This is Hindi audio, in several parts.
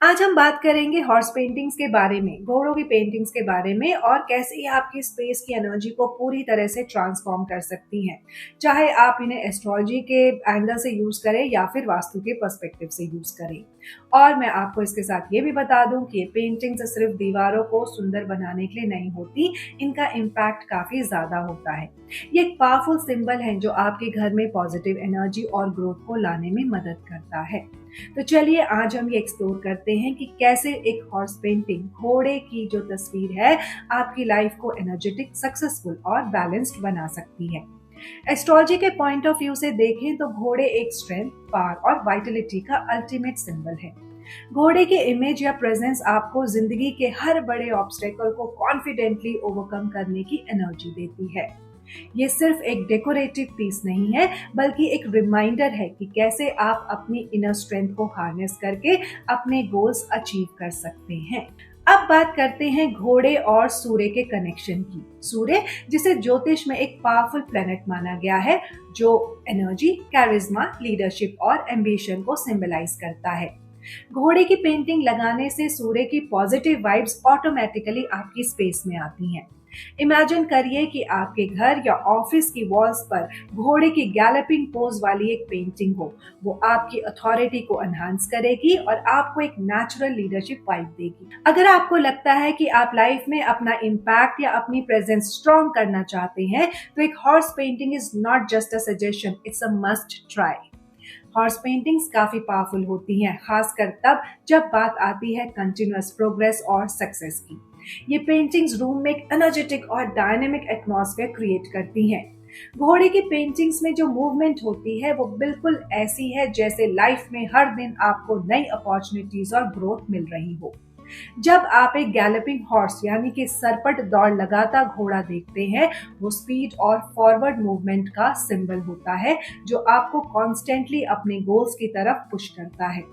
आज हम बात करेंगे हॉर्स पेंटिंग्स के बारे में, घोड़ों की पेंटिंग्स के बारे में और कैसे ये आपकी स्पेस की एनर्जी को पूरी तरह से ट्रांसफॉर्म कर सकती हैं। चाहे आप इन्हें एस्ट्रोलॉजी के एंगल से यूज करें या फिर वास्तु के पर्सपेक्टिव से यूज करें। और मैं आपको इसके साथ ये भी बता दूं कि ये पेंटिंग्स सिर्फ दीवारों को सुंदर बनाने के लिए नहीं होती, इनका इम्पैक्ट काफी ज्यादा होता है। ये एक पावरफुल सिंबल है जो आपके घर में पॉजिटिव एनर्जी और ग्रोथ को लाने में मदद करता है। तो चलिए आज हम ये एक्सप्लोर करते हैं कि कैसे एक हॉर्स पेंटिंग, घोड़े की जो तस्वीर है, आपकी लाइफ को एनर्जेटिक, सक्सेसफुल और बैलेंस्ड बना सकती है। एस्ट्रोलॉजी के पॉइंट ऑफ व्यू से देखें तो घोड़े एक स्ट्रेंथ, पावर और वाइटलिटी का अल्टीमेट सिंबल है। घोड़े की इमेज या प्रेजेंस आपको जिंदगी के हर बड़े ऑब्स्टेकल को कॉन्फिडेंटली ओवरकम करने की एनर्जी देती है। ये सिर्फ एक डेकोरेटिव पीस नहीं है, बल्कि एक रिमाइंडर है कि कैसे आप अपनी इनर स्ट्रेंथ को हार्नेस करके अपने गोल्स अचीव कर सकते हैं। अब बात करते हैं घोड़े और सूर्य के कनेक्शन की। सूर्य, जिसे ज्योतिष में एक पावरफुल प्लेनेट माना गया है, जो एनर्जी, कैरिज्मा, लीडरशिप और एम्बिशन को सिंबलाइज करता है। घोड़े की पेंटिंग लगाने से सूर्य की पॉजिटिव वाइब्स ऑटोमेटिकली आपकी स्पेस में आती हैं। इमेजिन करिए कि आपके घर या ऑफिस की वॉल्स पर घोड़े की गैलपिंग पोज वाली एक पेंटिंग हो। वो आपकी अथॉरिटी को एनहांस करेगी और आपको एक नेचुरल लीडरशिप वाइब देगी। अगर आपको लगता है कि आप लाइफ में अपना इम्पैक्ट या अपनी प्रेजेंस स्ट्रॉन्ग करना चाहते हैं, तो एक horse painting is not just a suggestion, it's a must try. Horse paintings काफी पावरफुल होती हैं, खासकर तब जब बात आती है कंटिन्यूअस प्रोग्रेस और सक्सेस की। ये पेंटिंग्स रूम में एक एनर्जेटिक और डायनेमिक एटमॉस्फेयर क्रिएट करती हैं। घोड़े की पेंटिंग्स में जो मूवमेंट होती है वो बिल्कुल ऐसी है जैसे लाइफ में हर दिन आपको नई अपॉर्चुनिटीज और ग्रोथ मिल रही हो। जब आप एक गैलपिंग हॉर्स यानी कि सरपट दौड़ लगाता घोड़ा देखते हैं, वो स्पीड और फॉरवर्ड मूवमेंट का सिंबल होता है, जो आपको कॉन्स्टेंटली अपने गोल्स की तरफ पुश करता है।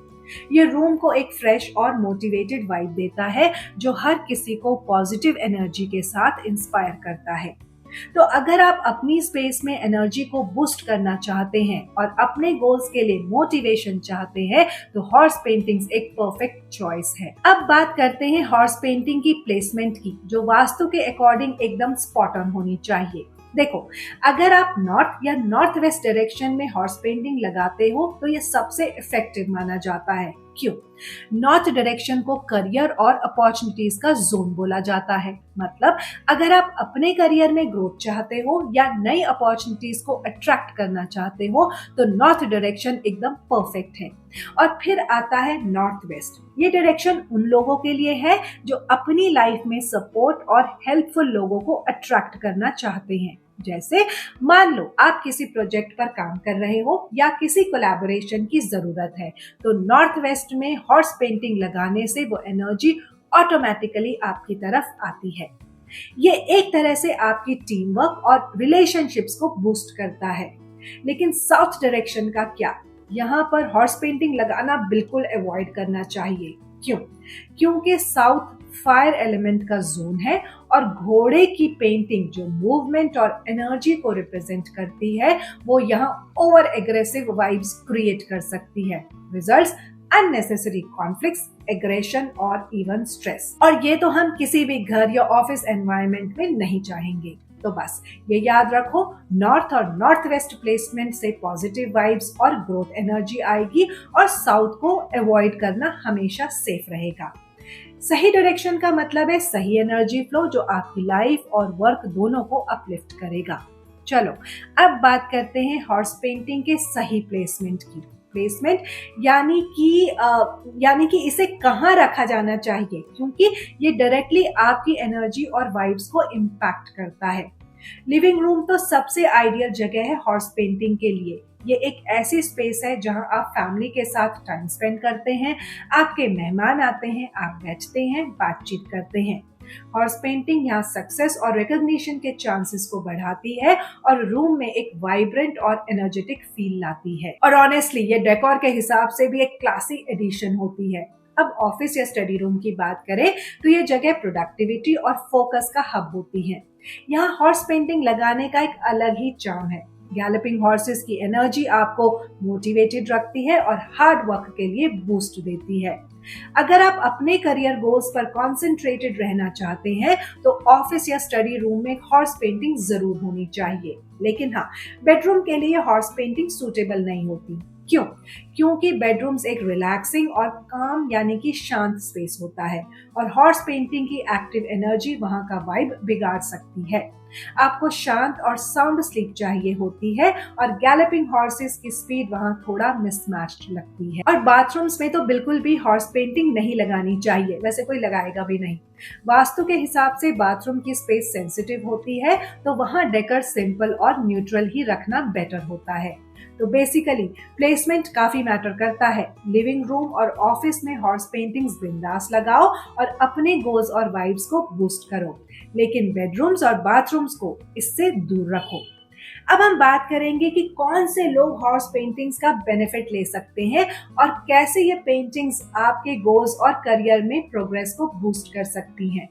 ये रूम को एक फ्रेश और मोटिवेटेड वाइब देता है, जो हर किसी को पॉजिटिव एनर्जी के साथ इंस्पायर करता है। तो अगर आप अपनी स्पेस में एनर्जी को बूस्ट करना चाहते हैं और अपने गोल्स के लिए मोटिवेशन चाहते हैं, तो हॉर्स पेंटिंग्स एक परफेक्ट चॉइस है। अब बात करते हैं हॉर्स पेंटिंग की प्लेसमेंट की, जो वास्तु के अकॉर्डिंग एकदम स्पॉट ऑन होनी चाहिए। देखो, अगर आप नॉर्थ या नॉर्थ वेस्ट डायरेक्शन में हॉर्स पेंटिंग लगाते हो तो ये सबसे इफेक्टिव माना जाता है। क्यों? नॉर्थ डायरेक्शन को करियर और अपॉर्चुनिटीज का जोन बोला जाता है। मतलब अगर आप अपने करियर में ग्रोथ चाहते हो या नई अपॉर्चुनिटीज को अट्रैक्ट करना चाहते हो, तो नॉर्थ डायरेक्शन एकदम परफेक्ट है। और फिर आता है नॉर्थ वेस्ट। ये डायरेक्शन उन लोगों के लिए है जो अपनी लाइफ में सपोर्ट और हेल्पफुल लोगों को अट्रैक्ट करना चाहते हैं। जैसे मान लो आप किसी प्रोजेक्ट पर काम कर रहे हो या किसी कोलैबोरेशन की जरूरत है, तो नॉर्थ वेस्ट में हॉर्स पेंटिंग लगाने से वो एनर्जी ऑटोमेटिकली आपकी तरफ आती है। ये एक तरह से आपकी टीम वर्क और रिलेशनशिप्स को बूस्ट करता है। लेकिन साउथ डायरेक्शन का क्या? यहाँ पर हॉर्स पेंटिंग लगाना बिल्कुल अवॉइड करना चाहिए। क्यों? क्योंकि साउथ फायर एलिमेंट का जोन है और घोड़े की पेंटिंग जो मूवमेंट और एनर्जी को रिप्रेजेंट करती है, वो यहाँ ओवर एग्रेसिव वाइब्स क्रिएट कर सकती है। रिजल्ट्स अननेसेसरी कॉन्फ्लिक्ट्स, एग्रेशन और इवन स्ट्रेस। और ये तो हम किसी भी घर या ऑफिस एनवायरनमेंट में नहीं चाहेंगे। तो बस ये याद रखो, नॉर्थ और नॉर्थ वेस्ट प्लेसमेंट से पॉजिटिव वाइब्स और ग्रोथ एनर्जी आएगी और साउथ को अवॉइड करना हमेशा सेफ रहेगा। सही डायरेक्शन का मतलब है सही एनर्जी फ्लो, जो आपकी लाइफ और वर्क दोनों को अपलिफ्ट करेगा। चलो अब बात करते हैं हॉर्स पेंटिंग के सही प्लेसमेंट की। प्लेसमेंट यानी कि इसे कहाँ रखा जाना चाहिए, क्योंकि ये डायरेक्टली आपकी एनर्जी और वाइब्स को इम्पैक्ट करता है। लिविंग रूम तो सबसे आइडियल जगह है हॉर्स पेंटिंग के लिए। ये एक ऐसी स्पेस है जहां आप फैमिली के साथ टाइम स्पेंड करते हैं, आपके मेहमान आते हैं, आप बैठते हैं, बातचीत करते हैं। हॉर्स पेंटिंग यहाँ सक्सेस और रिकॉग्निशन के चांसेस को बढ़ाती है और रूम में एक वाइब्रेंट और एनर्जेटिक फील लाती है। और ऑनेस्टली ये डेकोर के हिसाब से भी एक क्लासी एडिशन होती है। अब ऑफिस या स्टडी रूम की बात करें तो ये जगह प्रोडक्टिविटी और फोकस का हब होती है। यहाँ हॉर्स पेंटिंग लगाने का एक अलग ही चार्म है। गैलपिंग हॉर्सेस की एनर्जी आपको मोटिवेटेड रखती है और हार्ड वर्क के लिए बूस्ट देती है। अगर आप अपने करियर गोल्स पर कॉन्सेंट्रेटेड रहना चाहते हैं तो ऑफिस या स्टडी रूम में हॉर्स पेंटिंग जरूर होनी चाहिए। लेकिन हाँ, बेडरूम के लिए हॉर्स पेंटिंग सूटेबल नहीं होती। क्यों? क्योंकि बेडरूम्स एक रिलैक्सिंग और काम यानी कि शांत स्पेस होता है और हॉर्स पेंटिंग की एक्टिव एनर्जी वहां का वाइब बिगाड़ सकती है। आपको शांत और साउंड स्लीप चाहिए होती है और गैलपिंग हॉर्सेस की स्पीड वहां थोड़ा मिसमैच्ड लगती है। और बाथरूम्स में तो बिल्कुल भी हॉर्स पेंटिंग नहीं लगानी चाहिए, वैसे कोई लगाएगा भी नहीं। वास्तु के हिसाब से बाथरूम की स्पेस सेंसिटिव होती है, तो वहां डेकर सिंपल और न्यूट्रल ही रखना बेटर होता है। तो बेसिकली प्लेसमेंट काफी मैटर करता है। लिविंग रूम और ऑफिस में हॉर्स पेंटिंग्स बिंदास लगाओ और अपने गोल्स और वाइब्स को बूस्ट करो, लेकिन बेडरूम्स और बाथरूम्स को इससे दूर रखो। अब हम बात करेंगे कि कौन से लोग हॉर्स पेंटिंग्स का बेनिफिट ले सकते हैं और कैसे ये पेंटिंग्स आपके गोल्स और करियर में प्रोग्रेस को बूस्ट कर सकती हैं।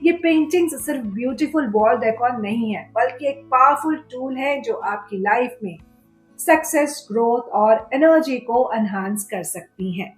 ये पेंटिंग्स सिर्फ ब्यूटीफुल वॉल डेकोर नहीं है, बल्कि एक पावरफुल टूल है जो आपकी लाइफ में सक्सेस, ग्रोथ और एनर्जी को एनहांस कर सकती हैं।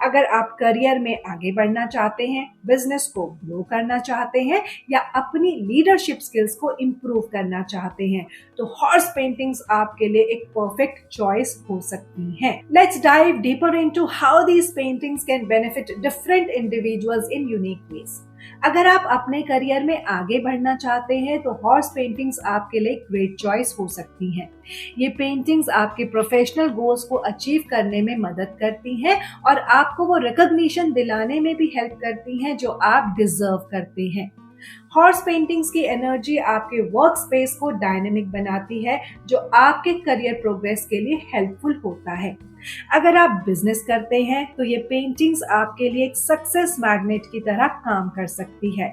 अगर आप करियर में आगे बढ़ना चाहते हैं, बिजनेस को ग्रो करना चाहते हैं या अपनी लीडरशिप स्किल्स को इम्प्रूव करना चाहते हैं, तो हॉर्स पेंटिंग्स आपके लिए एक परफेक्ट चॉइस हो सकती हैं। Let's dive deeper into how these paintings can benefit different individuals in unique ways. अगर आप अपने करियर में आगे बढ़ना चाहते हैं तो हॉर्स पेंटिंग्स आपके लिए ग्रेट चॉइस हो सकती हैं। ये पेंटिंग्स आपके प्रोफेशनल गोल्स को अचीव करने में मदद करती हैं और आपको वो रिकॉग्निशन दिलाने में भी हेल्प करती हैं जो आप डिजर्व करते हैं। हॉर्स पेंटिंग्स की एनर्जी आपके वर्क स्पेस को डायनेमिक बनाती है, जो आपके करियर प्रोग्रेस के लिए हेल्पफुल होता है। अगर आप बिजनेस करते हैं तो ये पेंटिंग्स आपके लिए एक सक्सेस मैग्नेट की तरह काम कर सकती है।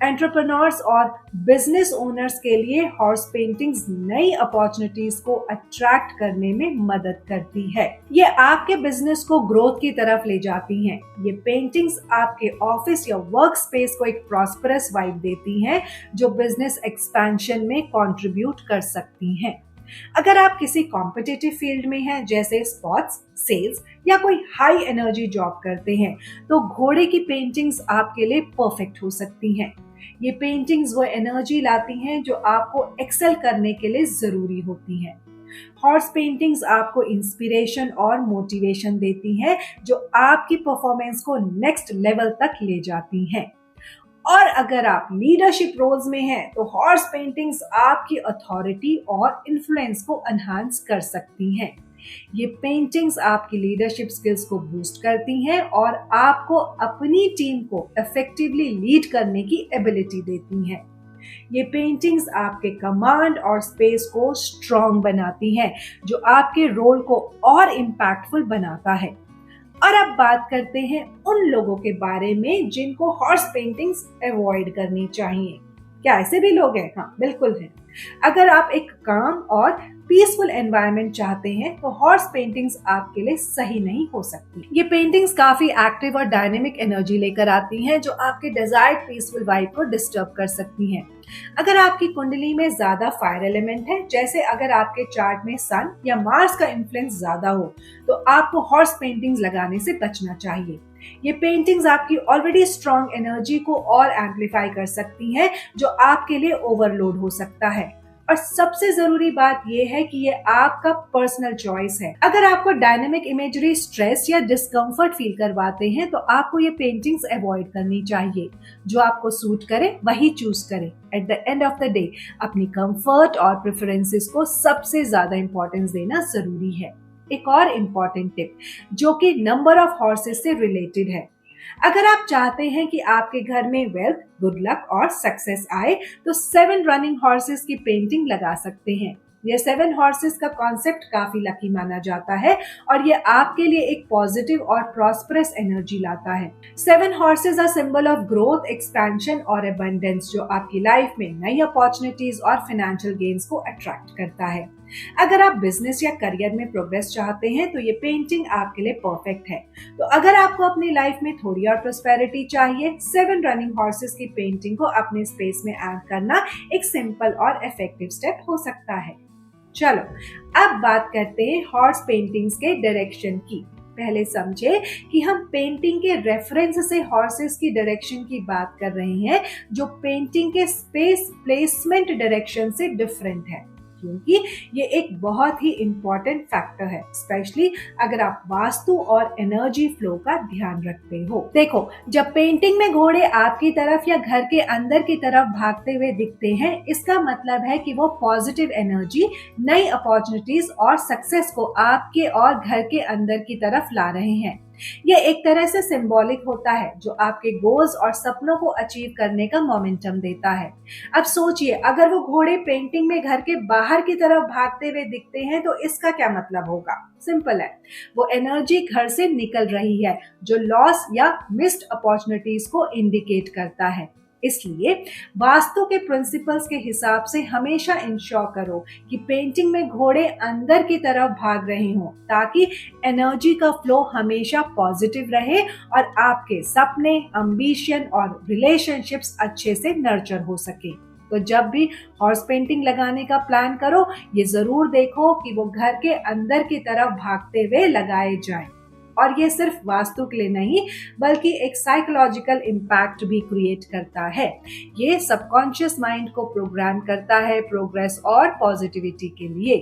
एंटरप्रेन्योर्स और बिजनेस ओनर्स के लिए हॉर्स पेंटिंग्स नई अपॉर्चुनिटीज को अट्रैक्ट करने में मदद करती है। ये आपके बिजनेस को ग्रोथ की तरफ ले जाती हैं। ये पेंटिंग्स आपके ऑफिस या वर्क स्पेस को एक प्रॉस्परस वाइब देती हैं, जो बिजनेस एक्सपेंशन में कंट्रीब्यूट कर सकती हैं। अगर आप किसी कॉम्पिटिटिव फील्ड में हैं, जैसे स्पोर्ट्स, सेल्स या कोई हाई एनर्जी जॉब करते हैं, तो घोड़े की पेंटिंग्स आपके लिए परफेक्ट हो सकती हैं। ये पेंटिंग्स वो एनर्जी लाती हैं जो आपको एक्सेल करने के लिए जरूरी होती है। हॉर्स पेंटिंग्स आपको इंस्पिरेशन और मोटिवेशन देती हैं, जो आपकी परफॉर्मेंस को नेक्स्ट लेवल तक ले जाती हैं। और अगर आप लीडरशिप रोल्स में हैं, तो हॉर्स पेंटिंग्स आपकी अथॉरिटी और इन्फ्लुएंस को एनहांस कर सकती हैं। ये पेंटिंग्स आपकी लीडरशिप स्किल्स को बूस्ट करती हैं और आपको अपनी टीम को इफेक्टिवली लीड करने की एबिलिटी देती हैं। ये पेंटिंग्स आपके कमांड और स्पेस को स्ट्रॉन्ग बनाती हैं, जो आपके रोल को और इम्पैक्टफुल बनाता है। और अब बात करते हैं उन लोगों के बारे में जिनको हॉर्स पेंटिंग्स अवॉइड करनी चाहिए। क्या ऐसे भी लोग हैं? हाँ, बिल्कुल हैं। अगर आप एक काम और पीसफुल एनवायरनमेंट चाहते हैं तो हॉर्स पेंटिंग्स आपके लिए सही नहीं हो सकती। ये पेंटिंग्स काफी एक्टिव और डायनेमिक एनर्जी लेकर आती हैं, जो आपके डिजायर्ड पीसफुल वाइब को डिस्टर्ब कर सकती हैं। अगर आपकी कुंडली में ज्यादा फायर एलिमेंट है, जैसे अगर आपके चार्ट में सन या मार्स का इन्फ्लुएंस ज्यादा हो, तो आपको हॉर्स पेंटिंग्स लगाने से बचना चाहिए। ये पेंटिंग्स आपकी ऑलरेडी स्ट्रॉन्ग एनर्जी को और एम्पलीफाई कर सकती हैं, जो आपके लिए ओवरलोड हो सकता है। और सबसे जरूरी बात यह है कि ये आपका पर्सनल चॉइस है। अगर आपको डायनेमिक इमेजरी स्ट्रेस या डिस्कम्फर्ट फील करवाते हैं, तो आपको ये पेंटिंग्स अवॉइड करनी चाहिए। जो आपको सूट करे वही चूज करें। At the end of the day अपनी कंफर्ट और प्रेफरेंसेस को सबसे ज्यादा इंपॉर्टेंस देना जरूरी है। एक और इम्पॉर्टेंट टिप जो कि नंबर ऑफ हॉर्सेस से रिलेटेड है। अगर आप चाहते हैं कि आपके घर में वेल्थ, गुड लक और सक्सेस आए, तो 7 रनिंग हॉर्सेस की पेंटिंग लगा सकते हैं। ये 7 हॉर्सेस का कॉन्सेप्ट काफी लकी माना जाता है और ये आपके लिए एक पॉजिटिव और प्रॉस्परस एनर्जी लाता है। 7 horses are symbol of growth, expansion और एबंडेंस, जो आपकी लाइफ में नई अपॉर्चुनिटीज और फाइनेंशियल गेन्स को अट्रैक्ट करता है। अगर आप बिजनेस या करियर में प्रोग्रेस चाहते हैं, तो ये पेंटिंग आपके लिए परफेक्ट है। तो अगर आपको अपनी लाइफ में थोड़ी और प्रोस्पेरिटी चाहिए, 7 रनिंग हॉर्सेस की पेंटिंग को अपने स्पेस में ऐड करना एक सिंपल और इफेक्टिव स्टेप हो सकता है। चलो अब बात करते हैं हॉर्स पेंटिंग्स के डायरेक्शन की। पहले समझे कि हम पेंटिंग के रेफरेंस से हॉर्सेस की डायरेक्शन की बात कर रहे हैं, जो पेंटिंग के स्पेस प्लेसमेंट डायरेक्शन से डिफरेंट है, क्योंकि ये एक बहुत ही इंपॉर्टेंट फैक्टर है, स्पेशली अगर आप वास्तु और एनर्जी फ्लो का ध्यान रखते हो। देखो, जब पेंटिंग में घोड़े आपकी तरफ या घर के अंदर की तरफ भागते हुए दिखते हैं, इसका मतलब है कि वो पॉजिटिव एनर्जी, नई अपॉर्चुनिटीज और सक्सेस को आपके और घर के अंदर की तरफ ला रहे हैं। ये एक तरह से सिंबॉलिक होता है, जो आपके गोल्स और सपनों को अचीव करने का मोमेंटम देता है। अब सोचिए, अगर वो घोड़े पेंटिंग में घर के बाहर की तरफ भागते हुए दिखते हैं तो इसका क्या मतलब होगा? सिंपल है, वो एनर्जी घर से निकल रही है, जो लॉस या मिस्ड अपॉर्चुनिटीज को इंडिकेट करता है। इसलिए वास्तु के प्रिंसिपल्स के हिसाब से हमेशा इंश्योर करो कि पेंटिंग में घोड़े अंदर की तरफ भाग रहे हों, ताकि एनर्जी का फ्लो हमेशा पॉजिटिव रहे और आपके सपने, एम्बिशन और रिलेशनशिप्स अच्छे से नर्चर हो सके। तो जब भी हॉर्स पेंटिंग लगाने का प्लान करो, ये जरूर देखो कि वो घर के अंदर की तरफ भागते हुए लगाए जाएं। और ये सिर्फ वास्तु के लिए नहीं, बल्कि एक साइकोलॉजिकल इम्पैक्ट भी क्रिएट करता है। ये सबकॉन्शियस माइंड को प्रोग्राम करता है प्रोग्रेस और पॉजिटिविटी के लिए।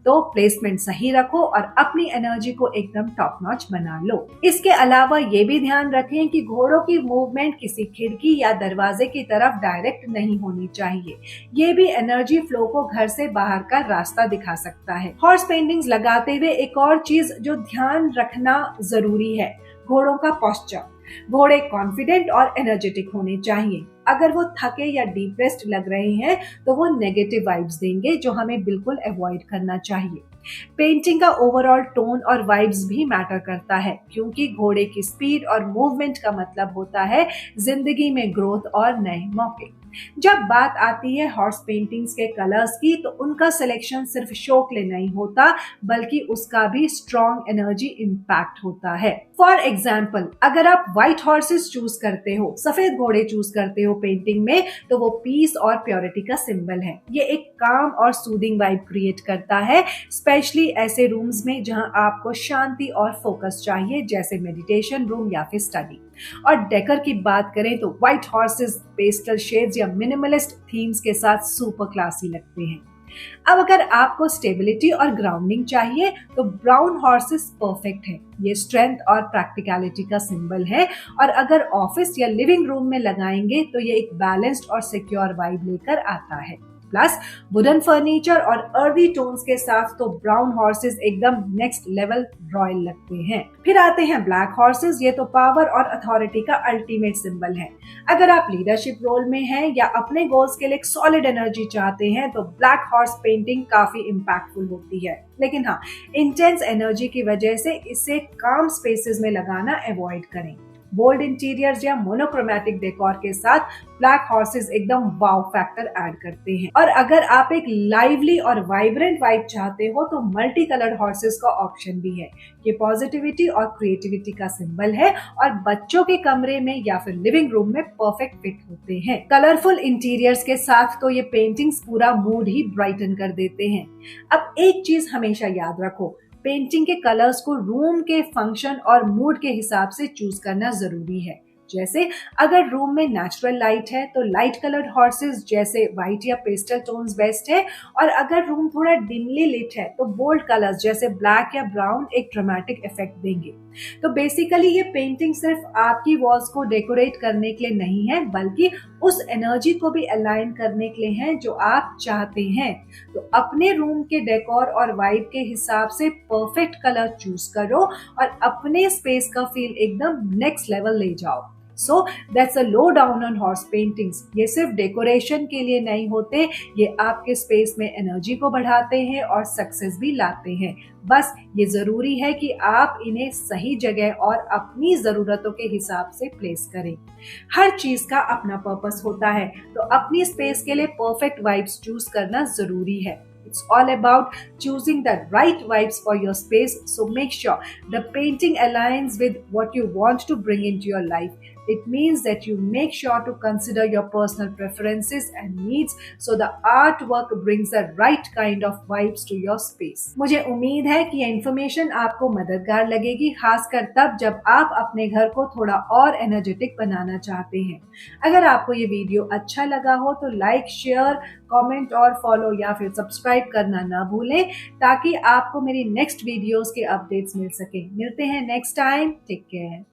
तो प्लेसमेंट सही रखो और अपनी एनर्जी को एकदम टॉप नॉच बना लो। इसके अलावा ये भी ध्यान रखें कि घोड़ों की मूवमेंट किसी खिड़की या दरवाजे की तरफ डायरेक्ट नहीं होनी चाहिए। ये भी एनर्जी फ्लो को घर से बाहर का रास्ता दिखा सकता है। हॉर्स पेंटिंग्स लगाते हुए एक और चीज जो ध्यान रखना जरूरी है, घोड़ों का पोस्चर। घोड़े कॉन्फिडेंट और एनर्जेटिक होने चाहिए। अगर वो थके या डिप्रेस्ड लग रहे हैं तो वो नेगेटिव वाइब्स देंगे, जो हमें बिल्कुल अवॉइड करना चाहिए। पेंटिंग का ओवरऑल टोन और वाइब्स भी मैटर करता है, क्योंकि घोड़े की स्पीड और मूवमेंट का मतलब होता है जिंदगी में ग्रोथ और नए मौके। जब बात आती है हॉर्स पेंटिंग्स के कलर्स की, तो उनका सिलेक्शन सिर्फ शो के लिए नहीं होता, बल्कि उसका भी स्ट्रॉन्ग एनर्जी इम्पैक्ट होता है। फॉर एग्जाम्पल, अगर आप व्हाइट हॉर्सेस चूज करते हो, सफेद घोड़े चूज करते हो पेंटिंग में, तो वो पीस और प्योरिटी का सिंबल है। ये एक काम और सूदिंग वाइब क्रिएट करता है, स्पेशली ऐसे रूम्स में जहां आपको शांति और फोकस चाहिए, जैसे मेडिटेशन रूम या फिर स्टडी। और डेकर की बात करें तो व्हाइट हॉर्सेस पेस्टल शेड्स या मिनिमलिस्ट थीम्स के साथ सुपर क्लासी लगते हैं। अब अगर आपको स्टेबिलिटी और ग्राउंडिंग चाहिए तो ब्राउन हॉर्सेस परफेक्ट है। ये स्ट्रेंथ और प्रैक्टिकलिटी का सिंबल है, और अगर ऑफिस या लिविंग रूम में लगाएंगे तो ये एक बैलेंस्ड और सिक्योर वाइब लेकर आता है। प्लस वुडन फर्नीचर और अर्दी टोन्स के साथ तो ब्राउन हॉर्सेस एकदम नेक्स्ट लेवल रॉयल लगते हैं। फिर आते हैं ब्लैक हॉर्सेस। ये तो पावर और अथॉरिटी का अल्टीमेट सिंबल है। अगर आप लीडरशिप रोल में हैं या अपने गोल्स के लिए एक सॉलिड एनर्जी चाहते हैं तो ब्लैक हॉर्स पेंटिंग काफी इम्पैक्टफुल होती है। लेकिन हाँ, इंटेंस एनर्जी की वजह से इसे काम स्पेसेस में लगाना अवॉइड करें। बोल्ड इंटीरियर्स या मोनोक्रोमैटिक डेकोर के साथ ब्लैक हॉर्सेस एकदम वाव फैक्टर ऐड करते हैं। और अगर आप एक लाइवली और वाइब्रेंट वाइब चाहते हो तो मल्टी कलर्ड हॉर्सेस का ऑप्शन भी है। ये पॉजिटिविटी और क्रिएटिविटी का सिंबल है और बच्चों के कमरे में या फिर लिविंग रूम में परफेक्ट फिट होते हैं। कलरफुल इंटीरियर्स के साथ तो ये पेंटिंग्स पूरा मूड ही ब्राइटन कर देते हैं। अब एक चीज हमेशा याद रखो, पेंटिंग के कलर्स को रूम के फंक्शन और मूड के हिसाब से चूज करना जरूरी है। जैसे अगर रूम में नेचुरल लाइट है तो लाइट कलर्ड हॉर्सेस जैसे व्हाइट या पेस्टल टोन्स बेस्ट है, और अगर रूम थोड़ा डिमली लिट है तो बोल्ड कलर्स जैसे ब्लैक या ब्राउन एक ड्रामेटिक इफेक्ट देंगे। तो बेसिकली ये पेंटिंग सिर्फ आपकी वॉल्स को डेकोरेट करने के लिए नहीं है, बल्कि उस एनर्जी को भी अलाइन करने के लिए है जो आप चाहते हैं। तो अपने रूम के डेकोर और वाइब के हिसाब से परफेक्ट कलर चूज करो और अपने स्पेस का फील एकदम नेक्स्ट लेवल ले जाओ। So that's a low down on horse paintings. ये सिर्फ डेकोरेशन के लिए नहीं होते, ये आपके स्पेस में एनर्जी को बढ़ाते हैं और सक्सेस भी लाते हैं। बस ये जरूरी है कि आप इन्हें सही जगह और अपनी जरूरतों के हिसाब से प्लेस करें। हर चीज का अपना पर्पस होता है, तो अपनी स्पेस के लिए परफेक्ट वाइब्स चूज करना जरूरी है। It's all about choosing the right vibes for your space. So make sure the painting aligns with what you want to bring into your life. It means that you make sure to consider your personal preferences and needs so the artwork brings the right kind of vibes to your space. मुझे उम्मीद है कि ये इन्फॉर्मेशन आपको मददगार लगेगी, खासकर तब जब आप अपने घर को थोड़ा और एनर्जेटिक बनाना चाहते हैं। अगर आपको ये वीडियो अच्छा लगा हो तो लाइक, शेयर, कमेंट और फॉलो या फिर सब्सक्राइब करना ना भूलें, ताकि आपको मेरी नेक्स्ट वीडियोस के अपडेट्स मिल सके। मिलते हैं नेक्स्ट टाइम। Take care.